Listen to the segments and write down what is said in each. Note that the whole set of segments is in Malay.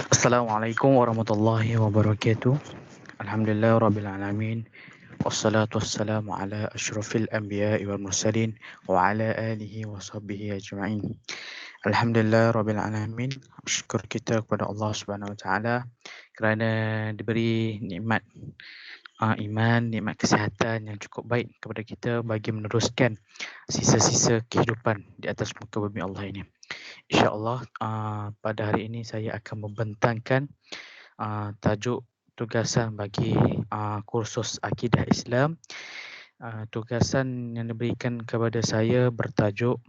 Assalamualaikum warahmatullahi wabarakatuh. Alhamdulillah rabbil alamin. Wassalatu wassalamu ala asyrafil anbiya'i wal mursalin wa ala alihi wa sahbihi ajma'in. Alhamdulillah rabbil alamin. Syukur kita kepada Allah Subhanahu wa taala kerana diberi nikmat iman, nikmat kesihatan yang cukup baik kepada kita bagi meneruskan sisa-sisa kehidupan di atas muka bumi Allah ini. InsyaAllah pada hari ini saya akan membentangkan tajuk tugasan bagi kursus Akidah Islam. Tugasan yang diberikan kepada saya bertajuk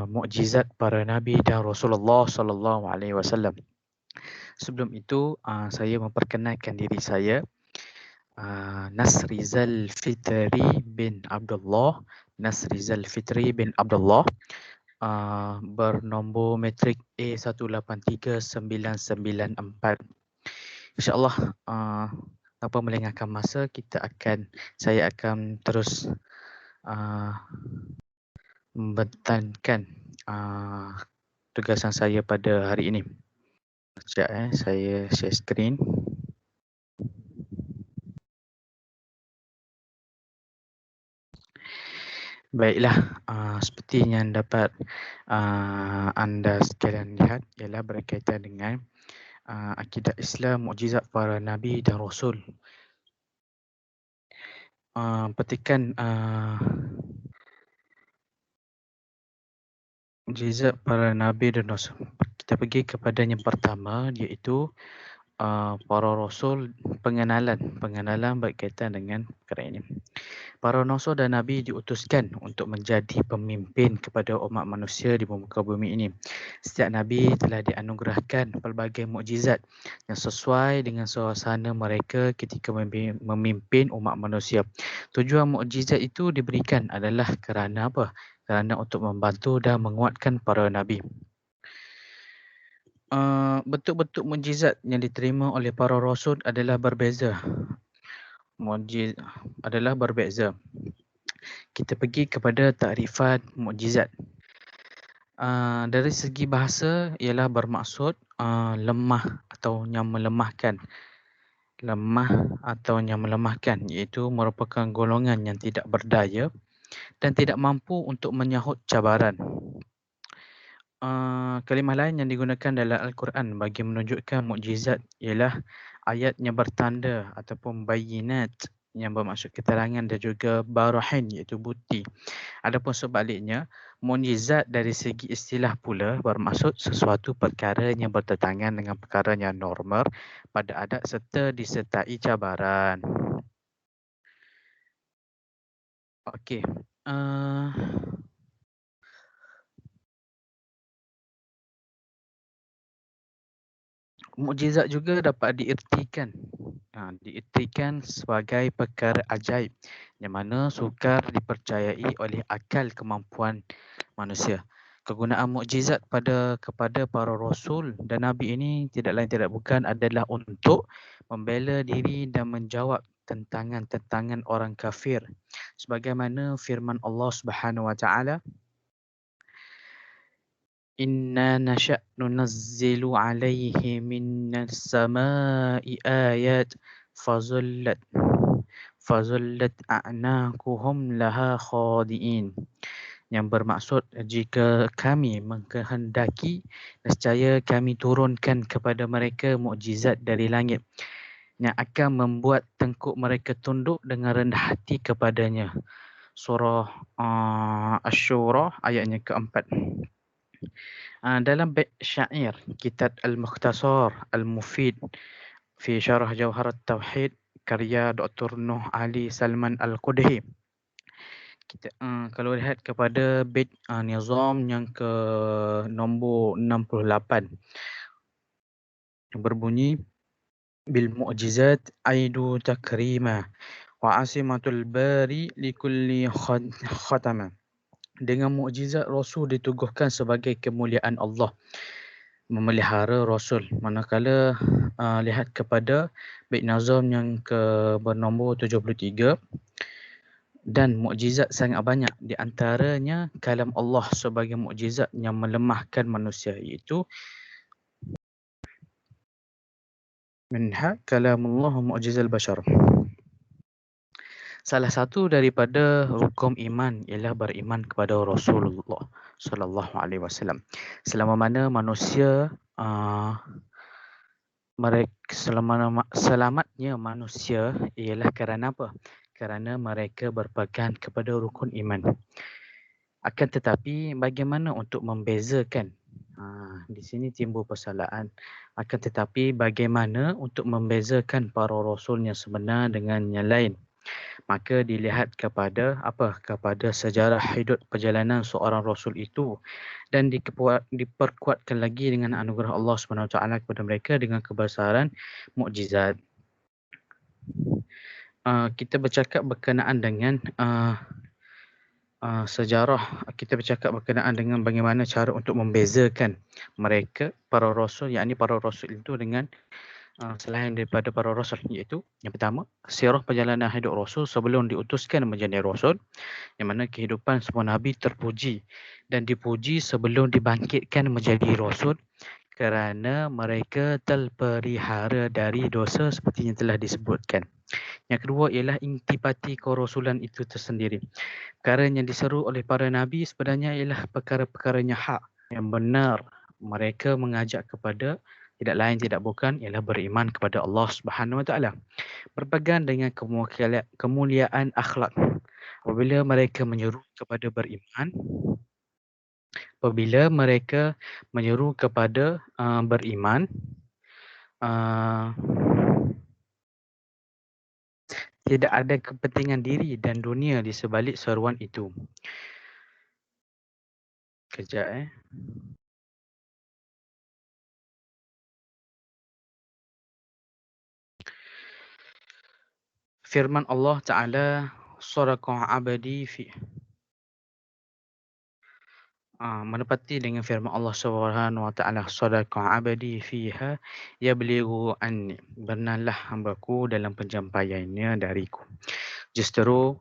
Mukjizat para Nabi dan Rasulullah Sallallahu Alaihi Wasallam. Sebelum itu saya memperkenalkan diri saya. Nasrizal Fitri bin Abdullah. Nasrizal Fitri bin Abdullah. Bernombor matrik A183994. InsyaAllah tanpa melengahkan masa saya akan terus membentangkan tugasan saya pada hari ini. Sekejap saya share skrin. Baiklah, seperti yang dapat anda sekalian lihat ialah berkaitan dengan akidah Islam, mukjizat para Nabi dan Rasul. Petikan mukjizat para Nabi dan Rasul. Kita pergi kepada yang pertama iaitu para Rasul, pengenalan berkaitan dengan perkara ini. Para Rasul dan Nabi diutuskan untuk menjadi pemimpin kepada umat manusia di muka bumi ini. Setiap Nabi telah dianugerahkan pelbagai mukjizat yang sesuai dengan suasana mereka ketika memimpin umat manusia. Tujuan mukjizat itu diberikan adalah kerana apa? Kerana untuk membantu dan menguatkan para Nabi. Bentuk-bentuk mukjizat yang diterima oleh para Rasul adalah berbeza. Kita pergi kepada takrifan mukjizat. Dari segi bahasa ialah bermaksud lemah atau yang melemahkan. Lemah atau yang melemahkan iaitu merupakan golongan yang tidak berdaya dan tidak mampu untuk menyahut cabaran. Kalimah lain yang digunakan dalam Al-Quran bagi menunjukkan mukjizat ialah ayat yang bertanda ataupun bayinat yang bermaksud keterangan dan juga barahin iaitu bukti. Adapun sebaliknya, mukjizat dari segi istilah pula bermaksud sesuatu perkara yang bertentangan dengan perkara yang normal pada adat serta disertai cabaran. Okey. Mukjizat juga dapat diirtikan sebagai perkara ajaib yang mana sukar dipercayai oleh akal kemampuan manusia. Kegunaan mukjizat kepada para rasul dan nabi ini tidak lain tidak bukan adalah untuk membela diri dan menjawab tentangan-tentangan orang kafir. Sebagaimana firman Allah Subhanahu wa taala, Inna nasha' nunazzilu alaihi minas sama'i ayat fazullat a'naquhum laha khadi'in. Yang bermaksud jika kami mengkehendaki, nescaya kami turunkan kepada mereka mukjizat dari langit yang akan membuat tengkuk mereka tunduk dengan rendah hati kepadanya. Surah Asy-Syura ayatnya keempat. Dalam bait syair kitab Al-Mukhtasar Al-Mufid fi Syarah Jawharat Tauhid karya Dr. Nuh Ali Salman Al-Qudhi, kita kalau lihat kepada bait nizam yang ke nombor 68 yang berbunyi bil mu'jizat aidu takrima wa asimatul bari likulli khatama. Dengan mukjizat Rasul dituguhkan sebagai kemuliaan Allah memelihara Rasul. Manakala lihat kepada bait nazam yang ke bernombor 73 Dan mukjizat sangat banyak, di antaranya kalam Allah sebagai mukjizat yang melemahkan manusia, iaitu minha kalamullah mu'jizal bashar. Salah satu daripada rukun iman ialah beriman kepada Rasulullah sallallahu alaihi wasallam. Selama mana manusia selamatnya manusia ialah kerana apa? Kerana mereka berpegang kepada rukun iman. Akan tetapi bagaimana untuk membezakan? Di sini timbul persoalan. Akan tetapi bagaimana untuk membezakan para rasul yang sebenar dengan yang lain? Maka dilihat kepada apa? Kepada sejarah hidup perjalanan seorang rasul itu, dan diperkuatkan lagi dengan anugerah Allah SWT kepada mereka dengan kebesaran mukjizat. Kita bercakap berkenaan dengan sejarah, kita bercakap berkenaan dengan bagaimana cara untuk membezakan mereka, para rasul, yakni para rasul itu dengan selain daripada para rasul, iaitu yang pertama, sirah perjalanan hidup rasul sebelum diutuskan menjadi rasul, yang mana kehidupan semua nabi terpuji dan dipuji sebelum dibangkitkan menjadi rasul kerana mereka terpelihara dari dosa seperti yang telah disebutkan. Yang kedua ialah intipati kerasulan itu tersendiri. Perkara yang diseru oleh para nabi sebenarnya ialah perkara-perkaranya hak yang benar. Mereka mengajak kepada tidak lain tidak bukan ialah beriman kepada Allah Subhanahu Wa Taala, berpegang dengan kemuliaan akhlak. Apabila mereka menyeru kepada beriman, beriman, tidak ada kepentingan diri dan dunia di sebalik seruan itu. Kejap. Firman Allah Ta'ala, Sadaqa abadi fi menepati dengan firman Allah Subhanahu Wa Taala, Sadaqa abadi fiha yablighu anni, benarlah hambaku dalam penyampaiannya dariku. Justru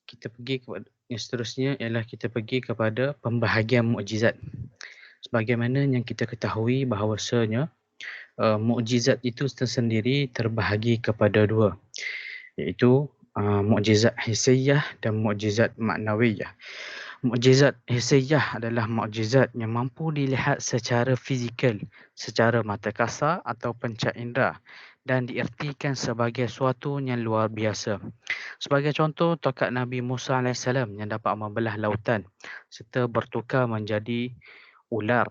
kita pergi kepada yang seterusnya ialah kita pergi kepada pembahagian mukjizat. Sebagaimana yang kita ketahui bahawasanya mukjizat itu tersendiri terbahagi kepada dua, iaitu mukjizat hissiyah dan mukjizat maknawiyah. Mukjizat hissiyah adalah mukjizat yang mampu dilihat secara fizikal, secara mata kasar atau panca indera, dan diertikan sebagai suatu yang luar biasa. Sebagai contoh, tongkat Nabi Musa AS yang dapat membelah lautan serta bertukar menjadi ular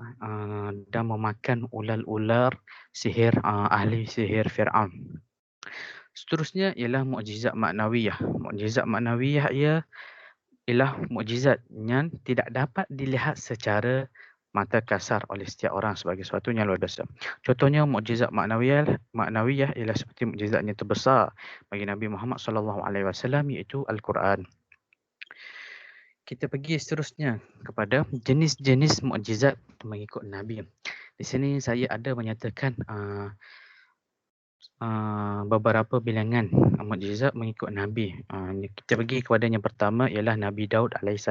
dan memakan ular-ular sihir ahli sihir Fir'aun. Seterusnya ialah mukjizat maknawiyah. Mukjizat maknawiyah ialah mukjizat yang tidak dapat dilihat secara mata kasar oleh setiap orang sebagai sesuatu yang luar biasa. Contohnya mukjizat maknawiyah ialah seperti mukjizat yang terbesar bagi Nabi Muhammad SAW, iaitu Al-Quran. Kita pergi seterusnya kepada jenis-jenis mukjizat mengikut Nabi. Di sini saya ada menyatakan beberapa bilangan mukjizat mengikut Nabi. Kita pergi kepada yang pertama ialah Nabi Daud AS.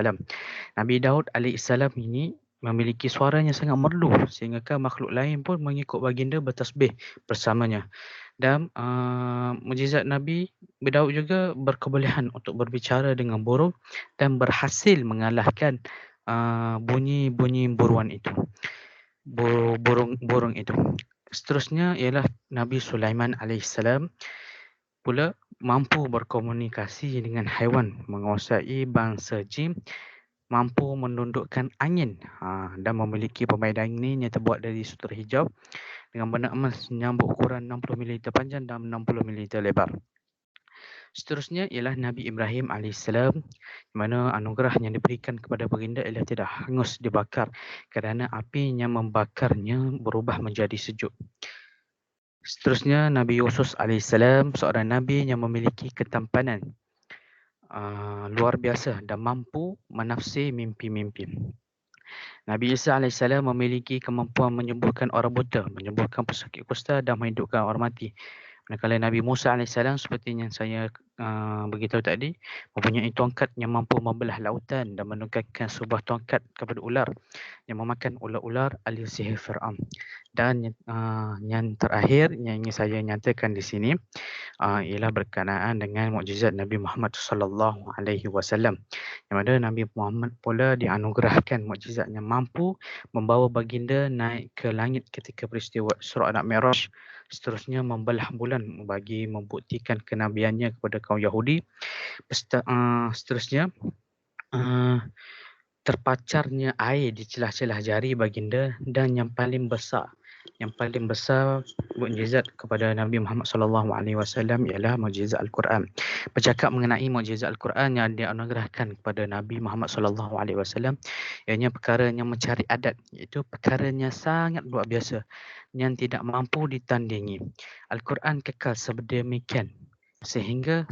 Nabi Daud AS ini memiliki suara yang sangat merdu sehingga makhluk lain pun mengikut baginda bertasbih bersamanya. Dan mukjizat Nabi Daud juga berkebolehan untuk berbicara dengan burung dan berhasil mengalahkan bunyi-bunyi burung itu. Seterusnya ialah Nabi Sulaiman AS pula mampu berkomunikasi dengan haiwan, menguasai bangsa jin, mampu menundukkan angin dan memiliki permainan angin yang terbuat dari sutra hijau dengan benda emas yang berukuran 60 ml panjang dan 60 ml lebar. Seterusnya ialah Nabi Ibrahim AS, di mana anugerah yang diberikan kepada baginda ialah tidak hangus dibakar kerana api yang membakarnya berubah menjadi sejuk. Seterusnya Nabi Yusuf AS, seorang Nabi yang memiliki ketampanan luar biasa dan mampu menafsir mimpi-mimpi. Nabi Isa AS memiliki kemampuan menyembuhkan orang buta, menyembuhkan pesakit kusta dan menghidupkan orang mati. Manakala Nabi Musa AS seperti yang saya beritahu tadi, mempunyai tongkat yang mampu membelah lautan dan menukarkan sebuah tongkat kepada ular yang memakan ular-ular ahli sihir Fir'aun. Dan yang terakhir yang ingin saya nyatakan di sini ialah berkenaan dengan mukjizat Nabi Muhammad sallallahu alaihi wasallam. Yang mana Nabi Muhammad pula dianugerahkan mukjizat yang mampu membawa baginda naik ke langit ketika peristiwa Isra dan Mi'raj. Seterusnya membelah bulan bagi membuktikan kenabiannya kepada kaum Yahudi. Seterusnya terpacarnya air di celah-celah jari baginda, dan yang paling besar mukjizat kepada Nabi Muhammad sallallahu alaihi wasallam ialah mukjizat Al-Quran. Bercakap mengenai mukjizat Al-Quran yang dianugerahkan kepada Nabi Muhammad sallallahu alaihi wasallam, ianya perkara yang mencari adat, iaitu perkaranya sangat luar biasa yang tidak mampu ditandingi. Al-Quran kekal sedemikian sehingga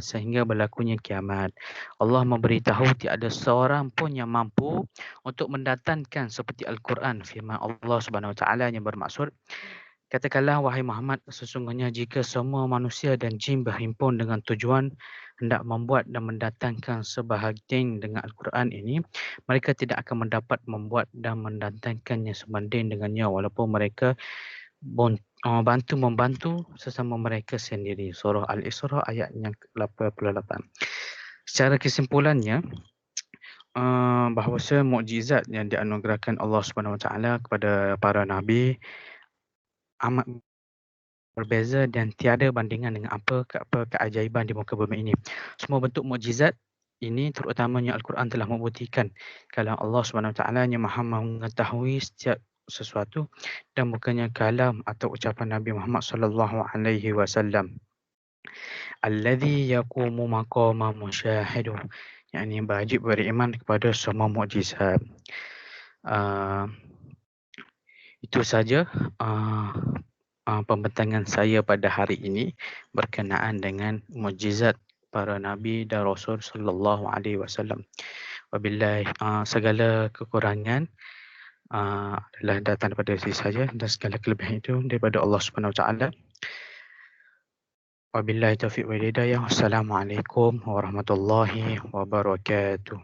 berlakunya kiamat. Allah memberitahu tiada seorang pun yang mampu untuk mendatangkan seperti Al-Quran. Firman Allah Subhanahu Wa Taala yang bermaksud, katakanlah wahai Muhammad, sesungguhnya jika semua manusia dan jin berhimpun dengan tujuan hendak membuat dan mendatangkan sebahagian dengan Al-Quran ini, mereka tidak akan mendapat membuat dan mendatangkannya sebanding dengannya, walaupun mereka membantu sesama mereka sendiri. Surah Al-Isra ayat yang ke-88. Secara kesimpulannya, bahawa mukjizat yang dianugerahkan Allah Subhanahu Wa Taala kepada para nabi amat berbeza dan tiada bandingan dengan apa keajaiban di muka bumi ini. Semua bentuk mukjizat ini, terutamanya Al-Quran, telah membuktikan kalau Allah Subhanahu Wa Taala yang Maha mengetahui setiap sesuatu dan bukannya kalam atau ucapan Nabi Muhammad sallallahu alaihi wasallam. Alladhi yaqumu maqama musyahidu, yakni wajib beriman kepada semua mukjizat. Itu saja pembentangan saya pada hari ini berkenaan dengan mukjizat para nabi dan rasul sallallahu alaihi wasallam. Wabillahi segala kekurangan adalah datang daripada diri saya, dan segala kelebihan itu daripada Allah Subhanahu Wa Taala. Wabillahi taufiq wal hidayah. Wassalamualaikum warahmatullahi wabarakatuh.